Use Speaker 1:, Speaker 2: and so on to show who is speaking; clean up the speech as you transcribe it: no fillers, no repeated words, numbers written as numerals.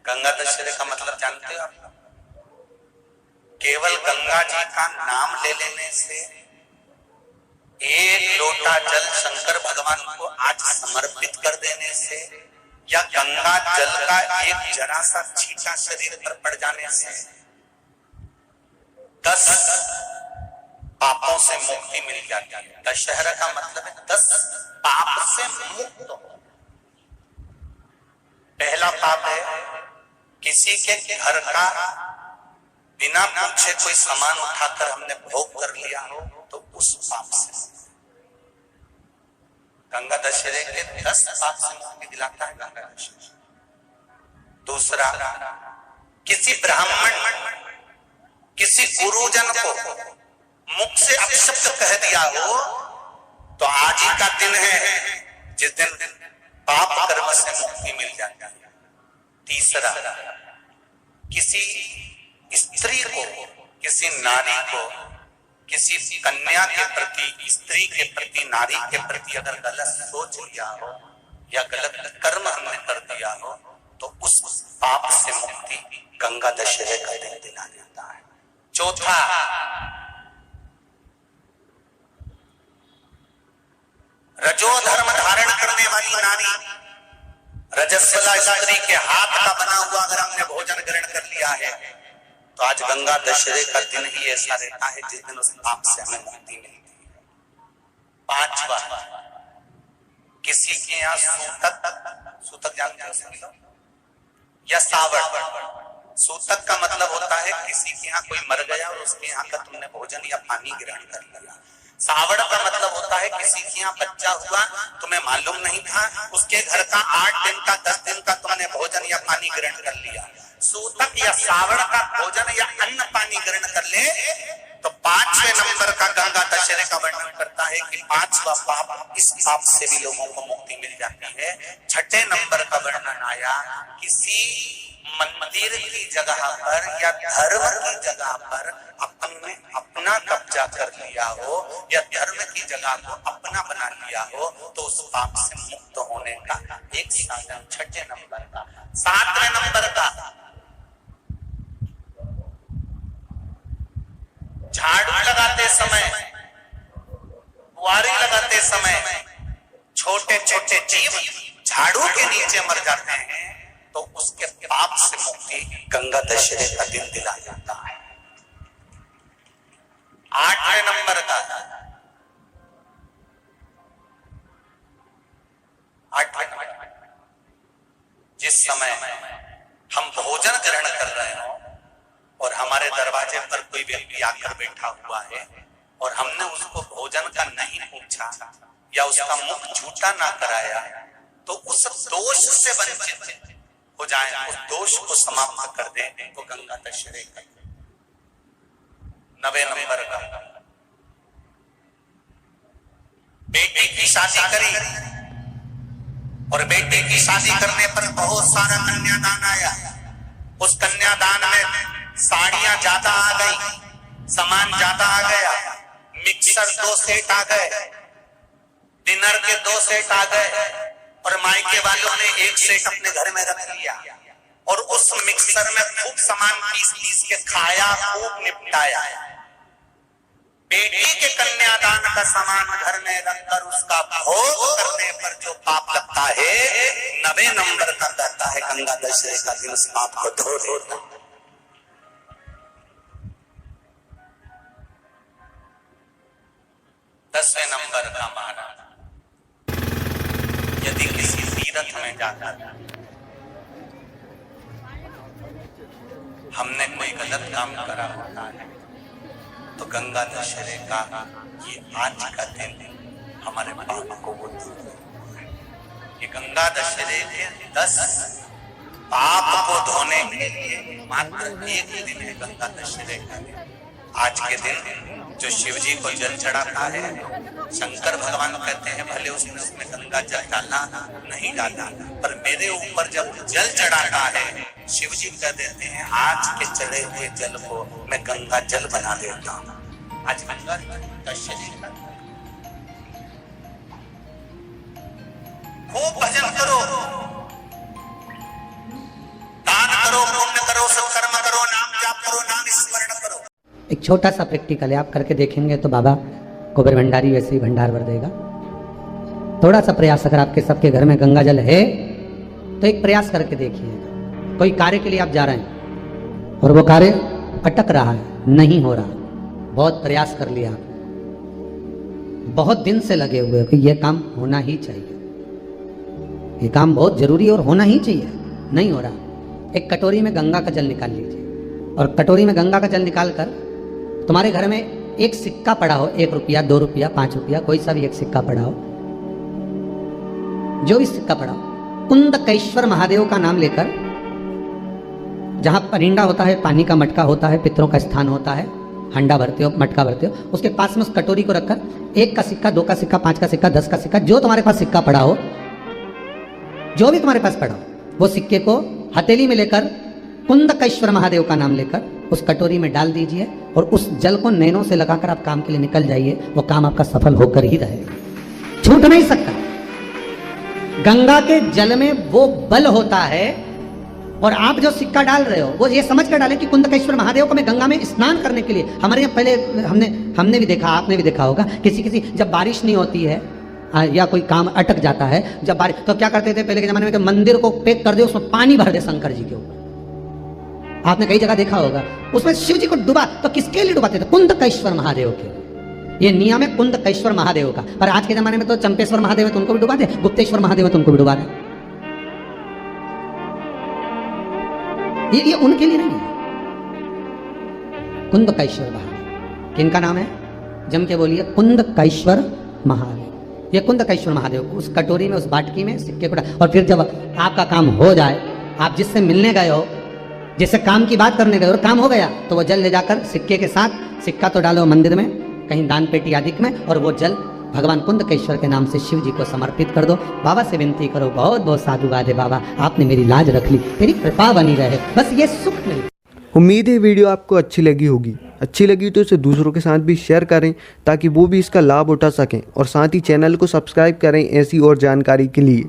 Speaker 1: गंगा दशहरे का मतलब जानते हो आप? केवल गंगा जी का नाम ले लेने से, एक लोटा जल शंकर भगवान को आज समर्पित कर देने से, या गंगा जल का एक जरा सा छींटा शरीर पर पड़ जाने से 10 पापों से मुक्ति मिल जाती है। दशहरा का मतलब है 10 पाप से मुक्त हो। पहला पाप है किसी के घर का बिना पूछे कोई सामान उठाकर हमने भोग कर लिया हो, तो उस पाप से। गंगा दशहरे के 10 पाप से मुक्ति दिलाता है गंगा दशहरा। दूसरा, किसी ब्राह्मण किसी गुरुजन को मुख से अपशब्द कह दिया हो, तो आज ही का दिन है जिस दिन पाप कर्म से मुक्ति मिल जाती है। तीसरा, किसी स्त्री को, किसी नारी को, किसी कन्या के प्रति, स्त्री के प्रति, नारी के प्रति अगर गलत सोच लिया हो या गलत कर्म हमने कर दिया हो, तो उस पाप से मुक्ति गंगा दशहरे का दिन दिला जाता है। चौथा, रजो धर्म धारण करने वाली नारी, रजस्वला स्त्री के हाथ का बना हुआ अगर हमने भोजन ग्रहण कर लिया है, तो आज गंगा दशहरे का दिन ही ऐसा रहता है जिस दिन उस पाप से हमें मुक्ति मिलती है। पांचवा, किसी के यहाँ सूतक जानते हो या सावड़। सूतक का मतलब होता है किसी के यहाँ कोई मर गया और उसके यहाँ का तुमने भोजन या पानी ग्रहण कर लिया। सावड़ का मतलब होता है किसी के यहाँ बच्चा हुआ, तुम्हें मालूम नहीं था, उसके घर का 8 दिन का 10 दिन का तुमने भोजन या पानी ग्रहण कर लिया। सूतक या सावड़ का भोजन या अन्न पानी ग्रहण कर ले, तो 5वें नंबर का गंगा दशहरे का वर्णन करता है कि 5वां पाप, इस पाप से भी लोगों को मुक्ति मिल जाती है। 6ठे नंबर का वर्णन आया, किसी मंदिर की जगह पर या धर्म की जगह पर अपना कब्जा कर लिया हो या धर्म की जगह को अपना बना लिया हो, तो उस पाप से मुक्त होने का एक साधन 6ठे नंबर का। 7वें नंबर का, झाड़ू लगाते समय, बुआरी लगाते समय छोटे छोटे जीव झाड़ू के नीचे मर जाते हैं, तो उसके पाप से मुक्ति गंगा दशहरे का दिन दिला जाता है। 8वें नंबर का, 8वें नंबर, जिस समय हम भोजन ग्रहण कर रहे हो और हमारे दरवाजे पर कोई व्यक्ति आकर बैठा हुआ है और हमने उसको भोजन का नहीं पूछा या उसका मुख झूठा ना कराया, तो उस दोष से वंचित हो जाए, उस दोष को समाप्त कर दे, तो गंगा दशहरे का। 9वें नंबर का, बेटी की शादी करी और बेटी की शादी करने पर बहुत सारा कन्यादान आया। उस कन्यादान में साड़ियां ज्यादा आ गई, सामान ज्यादा आ गया, मिक्सर 2 सेट आ गए, डिनर के 2 सेट आ गए, और मायके वालों ने 1 सेट अपने घर में रख लिया और उस मिक्सर में खूब सामान पीस के खाया, खूब निपटाया। बेटी के कन्यादान का सामान घर में रखकर उसका भोग करने पर जो पाप लगता है, 9वें नंबर का कहता है गंगा दशहरे का दिन उस पाप को धो देता। 10वें नंबर का महाराज, यदि किसी तीर्थ में जाकर हमने कोई गलत काम करा होता है, तो गंगा दशहरे का ये आज का दिन हमारे पाप को वो दूर करता है। ये गंगा दशहरे के 10 पाप को धोने के लिए मात्र एक दिन है गंगा दशहरे का दिन। आज के दिन जो शिव जी को जल चढ़ाता है, शंकर भगवान कहते हैं भले उसने गंगा जल डाला नहीं डाला, पर मेरे ऊपर जब जल चढ़ाता है, शिव जी कह देते हैं आज के चढ़े हुए जल को मैं गंगा जल बना देता हूँ। आज गंगा दशहरे का खूब भजन करो, दान करो, पुण्य करो, सत्कर्म करो, नाम जाप करो, नाम स्मरण करो।
Speaker 2: एक छोटा सा प्रैक्टिकल है, आप करके देखेंगे तो बाबा कुबेर भंडारी वैसे ही भंडार भर देगा। थोड़ा सा प्रयास, अगर आपके सबके घर में गंगा जल है तो एक प्रयास करके देखिएगा। कोई कार्य के लिए आप जा रहे हैं और वो कार्य अटक रहा है, नहीं हो रहा, बहुत प्रयास कर लिया, बहुत दिन से लगे हुए कि यह काम होना ही चाहिए, ये काम बहुत जरूरी है और होना ही चाहिए, नहीं हो रहा। एक कटोरी में गंगा का जल निकाल लीजिए और कटोरी में गंगा का जल निकाल कर तुम्हारे घर में एक सिक्का पड़ा हो, 1 रुपया, 2 रुपया, 5 रुपया, कोई सा भी एक सिक्का पड़ा हो, जो भी सिक्का पड़ा हो, कुंदकेश्वर महादेव का नाम लेकर, जहां परिंडा होता है, पानी का मटका होता है, पितरों का स्थान होता है, हंडा भरते हो, मटका भरते हो, उसके पास में उस कटोरी को रखकर 1 का सिक्का, 2 का सिक्का, 5 का सिक्का, 10 का सिक्का, जो तुम्हारे पास सिक्का पड़ा हो, जो भी तुम्हारे पास पड़ा हो, वो सिक्के को हथेली में लेकर कुंदकेश्वर महादेव का नाम लेकर उस कटोरी में डाल दीजिए और उस जल को नैनों से लगाकर आप काम के लिए निकल जाइए। वो काम आपका सफल होकर ही रहेगा, छूट नहीं सकता। गंगा के जल में वो बल होता है और आप जो सिक्का डाल रहे हो वो ये समझ कर डालें कि कुंदकेश्वर महादेव को मैं गंगा में स्नान करने के लिए, हमारे यहाँ पहले हमने भी देखा, आपने भी देखा होगा, किसी जब बारिश नहीं होती है या कोई काम अटक जाता है, जब बारिश, तो क्या करते थे पहले के जमाने में कि मंदिर को पैक कर दे, उसमें पानी भर दे शंकर जी के ऊपर। आपने कई जगह देखा होगा, उसमें शिव जी को डुबा, तो किसके लिए डुबाते थे? कुंदकेश्वर महादेव के। ये नियम है कुंदकेश्वर महादेव का। पर आज के जमाने में तो चंपेश्वर महादेव है तो उनको भी डुबा दे, गुप्तेश्वर महादेव है तो उनको भी डुबा दे। ये उनके लिए नहीं है। कुंदकेश्वर महादेव किनका नाम है? जम के बोलिए, कुंदकेश्वर महादेव। ये कुंदकेश्वर महादेव को उस कटोरी में, उस बाटकी में सिक्के को, और फिर जब आपका काम हो जाए, आप जिससे मिलने गए हो, जिससे काम की बात करने गए और काम हो गया, तो वो जल ले जाकर सिक्के के साथ, सिक्का तो डालो मंदिर में, कहीं दान पेटी आदि में, और वो जल भगवान कुंदकेश्वर के नाम से शिव जी को समर्पित कर दो। बाबा से विनती करो, बहुत बहुत साधुवाद है बाबा, आपने मेरी लाज रख ली, तेरी कृपा बनी रहे, बस ये सुख मिले।
Speaker 3: उम्मीद है वीडियो आपको अच्छी लगी होगी। अच्छी लगी तो इसे दूसरों के साथ भी शेयर करें ताकि वो भी इसका लाभ उठा सकें, और साथ ही चैनल को सब्सक्राइब करें ऐसी और जानकारी के लिए।